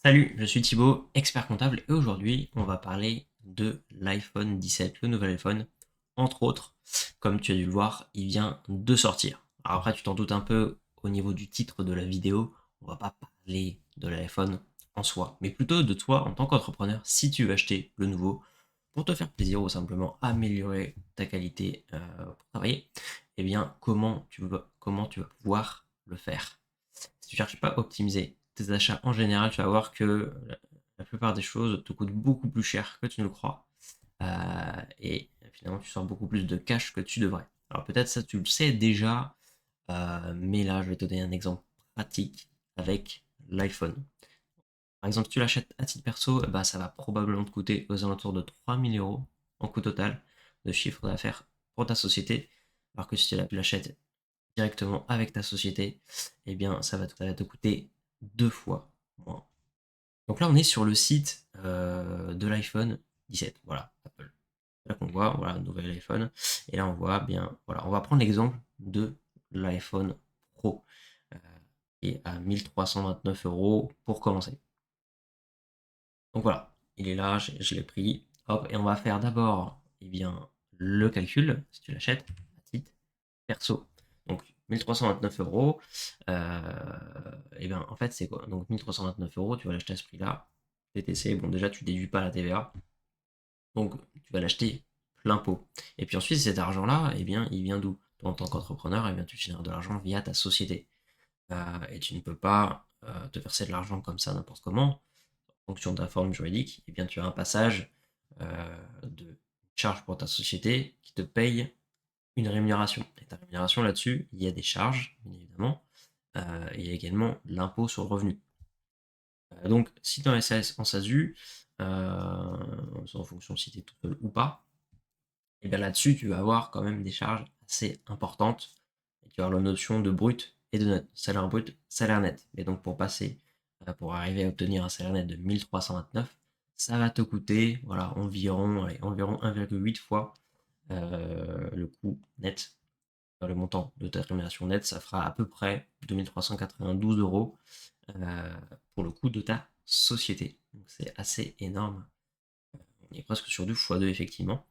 Salut, je suis Thibaut, expert comptable, et aujourd'hui, on va parler de l'iPhone 17, le nouvel iPhone. Entre autres, comme tu as dû le voir, il vient de sortir. Alors après, tu t'en doutes un peu au niveau du titre de la vidéo, on va pas parler de l'iPhone en soi, mais plutôt de toi en tant qu'entrepreneur, si tu veux acheter le nouveau pour te faire plaisir ou simplement améliorer ta qualité pour travailler, eh bien, comment tu vas pouvoir le faire? Si tu cherches pas à optimiser tes achats en général, tu vas voir que la plupart des choses te coûtent beaucoup plus cher que tu ne le crois. Et finalement, tu sors beaucoup plus de cash que tu devrais. Alors peut-être ça, tu le sais déjà, mais là, je vais te donner un exemple pratique avec l'iPhone. Par exemple, si tu l'achètes à titre perso, bah, ça va probablement te coûter aux alentours de 3 000 € en coût total de chiffre d'affaires pour ta société. Alors que si tu l'achètes directement avec ta société, eh bien, ça va te coûter deux fois moins. Donc là, on est sur le site de l'iPhone 17. Voilà, Apple. Là qu'on voit, voilà, nouvel iPhone. Et là, on voit bien, voilà, on va prendre l'exemple de l'iPhone Pro, euh, qui est à 1 329 € pour commencer. Donc voilà, il est là, je l'ai pris. Hop, et on va faire d'abord, eh bien, le calcul, si tu l'achètes à titre perso. Donc 1 329 €, et bien en fait c'est quoi? Donc 1 329 €, tu vas l'acheter à ce prix-là. TTC, bon déjà tu déduis pas la TVA, donc tu vas l'acheter plein pot. Et puis ensuite cet argent-là, eh bien il vient d'où? Toi, en tant qu'entrepreneur, eh bien tu génères de l'argent via ta société. Et tu ne peux pas te verser de l'argent comme ça n'importe comment. En fonction de ta forme juridique, eh bien tu as un passage de charge pour ta société qui te paye une rémunération. Et ta rémunération là-dessus, il y a des charges, bien évidemment, il y a également l'impôt sur le revenu. Donc, si tu es en SAS, en SASU, en fonction si tu es tout seul ou pas, et bien là-dessus, tu vas avoir quand même des charges assez importantes. Et tu vas avoir la notion de brut et de net. Salaire brut, salaire net. Et donc, pour arriver à obtenir un salaire net de 1 329, ça va te coûter voilà, environ 1,8 fois le coût net le montant de ta rémunération nette, ça fera à peu près 2 392 € euh, pour le coût de ta société. Donc c'est assez énorme. On est presque sur du x2 effectivement.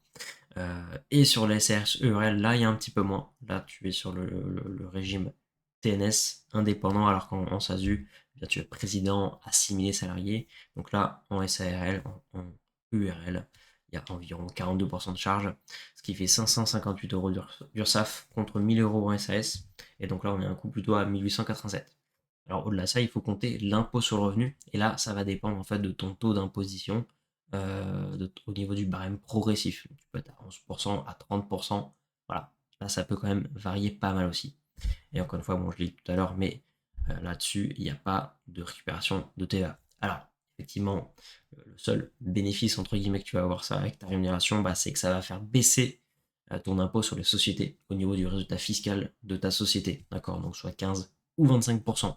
Et sur les SRS-EURL, là il y a un petit peu moins. Là tu es sur le régime TNS indépendant, alors qu'en SASU, bien, tu es président, assimilé, salarié. Donc là, en SARL, en URL, il y a environ 42% de charge, ce qui fait 558 € d'URSSAF contre 1000 € en SAS. Et donc là, on est un coût plutôt à 1887. Alors au-delà de ça, il faut compter l'impôt sur le revenu. Et là, ça va dépendre en fait de ton taux d'imposition au niveau du barème progressif. Tu peux être à 11%, à 30%. Voilà. Là, ça peut quand même varier pas mal aussi. Et encore une fois, bon, je l'ai dit tout à l'heure, mais là-dessus, il n'y a pas de récupération de TVA. Alors, effectivement, le seul bénéfice, entre guillemets, que tu vas avoir ça avec ta rémunération, bah, c'est que ça va faire baisser ton impôt sur les sociétés au niveau du résultat fiscal de ta société. D'accord? Donc, soit 15 ou 25%.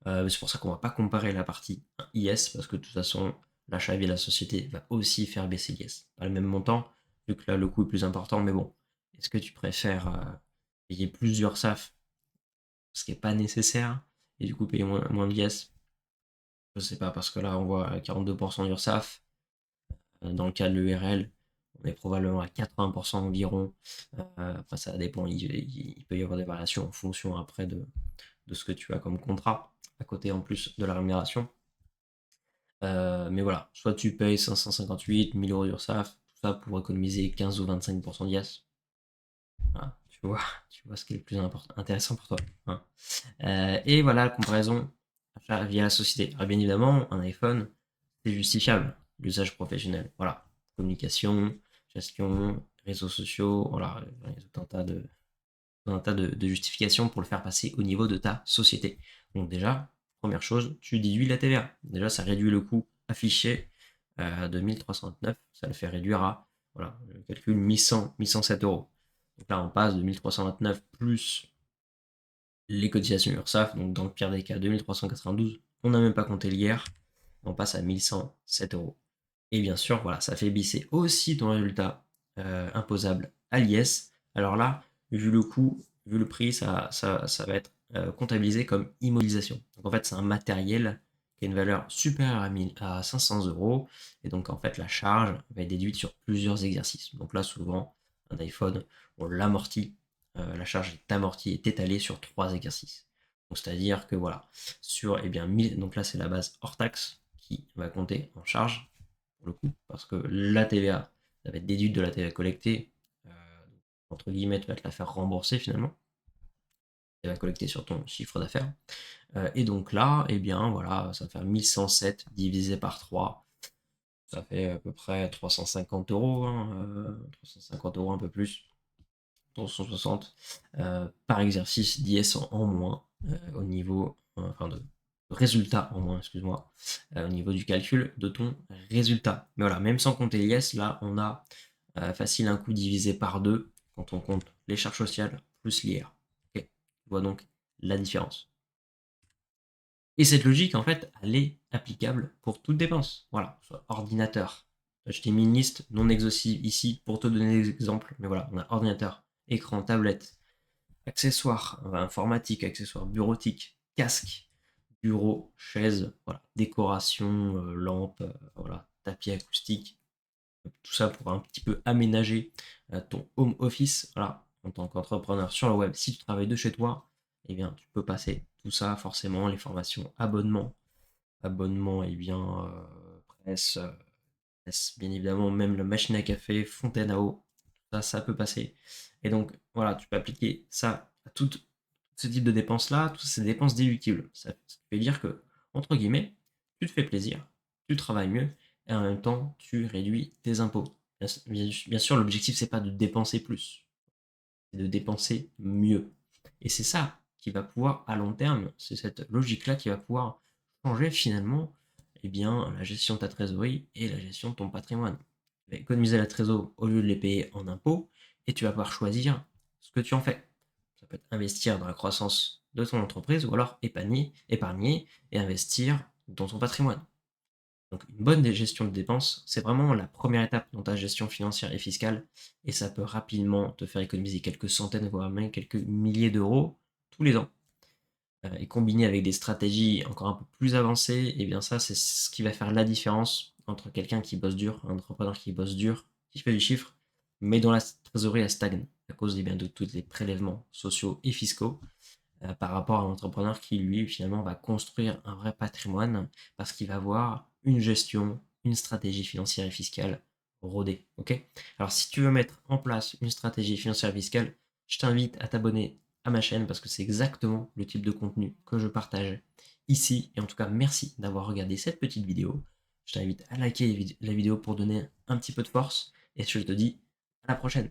C'est pour ça qu'on ne va pas comparer la partie IS, parce que de toute façon, l'achat via la société va aussi faire baisser l'IS. Pas le même montant, vu que là, le coût est plus important, mais bon, est-ce que tu préfères payer plusieurs SAF, ce qui n'est pas nécessaire, et du coup payer moins de l'IS? Je sais pas, parce que là, on voit 42% d'URSSAF. Dans le cas de l'URL, on est probablement à 80% environ. Enfin, ça dépend, il peut y avoir des variations en fonction après de ce que tu as comme contrat, à côté en plus de la rémunération. Mais voilà, soit tu payes 558, 1000 € d'URSSAF, tout ça pour économiser 15 ou 25% d'IS. Voilà, tu vois ce qui est le plus intéressant pour toi, hein. Et voilà la comparaison via la société. Alors bien évidemment, un iPhone, c'est justifiable, l'usage professionnel. Voilà, communication, gestion, réseaux sociaux, voilà, il y a tout un tas de justifications pour le faire passer au niveau de ta société. Donc déjà, première chose, tu déduis la TVA. Déjà, ça réduit le coût affiché de 1329, ça le fait réduire à, voilà, le calcul 1107 €. Donc là, on passe de 1329 plus les cotisations URSSAF, donc dans le pire des cas 2392, on n'a même pas compté l'IR, on passe à 1107 €. Et bien sûr, voilà, ça fait baisser aussi ton résultat imposable à l'IS. Alors là, vu le coût, vu le prix, ça va être comptabilisé comme immobilisation. Donc en fait, c'est un matériel qui a une valeur supérieure à 500 euros. Et donc, en fait, la charge va être déduite sur plusieurs exercices. Donc là, souvent, un iPhone, on l'amortit, la charge est amortie, est étalée sur 3 exercices. Donc, c'est-à-dire que voilà, sur, eh bien, donc là, c'est la base hors taxe qui va compter en charge, pour le coup, parce que la TVA, ça va être déduite de la TVA collectée, entre guillemets, tu vas te la faire rembourser finalement, elle va collecter sur ton chiffre d'affaires. Et donc là, eh bien voilà, ça va faire 1107 divisé par 3. Ça fait à peu près 350 euros, hein, 350 euros un peu plus, 360 par exercice d'IS en moins au niveau, enfin de résultat en moins, excuse-moi, au niveau du calcul de ton résultat. Mais voilà, même sans compter l'IS, là on a facile un coût divisé par 2 quand on compte les charges sociales plus l'IR. Ok, tu vois donc la différence. Et cette logique, en fait, elle est applicable pour toute dépense. Voilà, soit ordinateur. Je t'ai mis une liste non exhaustive ici pour te donner des exemples, mais voilà, on a ordinateur, écran, tablette, accessoires informatiques, accessoires bureautiques, casque, bureau, chaise, voilà, décoration, lampe, voilà, tapis acoustique, tout ça pour un petit peu aménager ton home office, voilà, en tant qu'entrepreneur sur le web. Si tu travailles de chez toi, eh bien, tu peux passer tout ça, forcément, les formations, abonnement, eh bien, presse, bien évidemment, même la machine à café, fontaine à eau, ça peut passer. Et donc, voilà, tu peux appliquer ça à tout ce type de dépenses-là, toutes ces dépenses déductibles. Ça veut dire que, entre guillemets, tu te fais plaisir, tu travailles mieux, et en même temps, tu réduis tes impôts. Bien sûr, l'objectif, c'est pas de dépenser plus, c'est de dépenser mieux. Et c'est ça qui va pouvoir, à long terme, c'est cette logique-là qui va pouvoir changer finalement eh bien, la gestion de ta trésorerie et la gestion de ton patrimoine. Tu vas économiser la trésorerie au lieu de les payer en impôts et tu vas pouvoir choisir ce que tu en fais. Ça peut être investir dans la croissance de ton entreprise ou alors épargner et investir dans ton patrimoine. Donc une bonne gestion de dépenses, c'est vraiment la première étape dans ta gestion financière et fiscale, et ça peut rapidement te faire économiser quelques centaines, voire même quelques milliers d'euros tous les ans. Et combiné avec des stratégies encore un peu plus avancées, et bien ça, c'est ce qui va faire la différence entre quelqu'un qui bosse dur, un entrepreneur qui bosse dur, qui fait du chiffre, mais dont la trésorerie elle stagne à cause bien, de tous les prélèvements sociaux et fiscaux, par rapport à un entrepreneur qui, lui, finalement, va construire un vrai patrimoine parce qu'il va avoir une gestion, une stratégie financière et fiscale rodée. Ok. Alors, si tu veux mettre en place une stratégie financière et fiscale, je t'invite à t'abonner à ma chaîne parce que c'est exactement le type de contenu que je partage ici. Et en tout cas, merci d'avoir regardé cette petite vidéo. Je t'invite à liker la vidéo pour donner un petit peu de force et je te dis à la prochaine.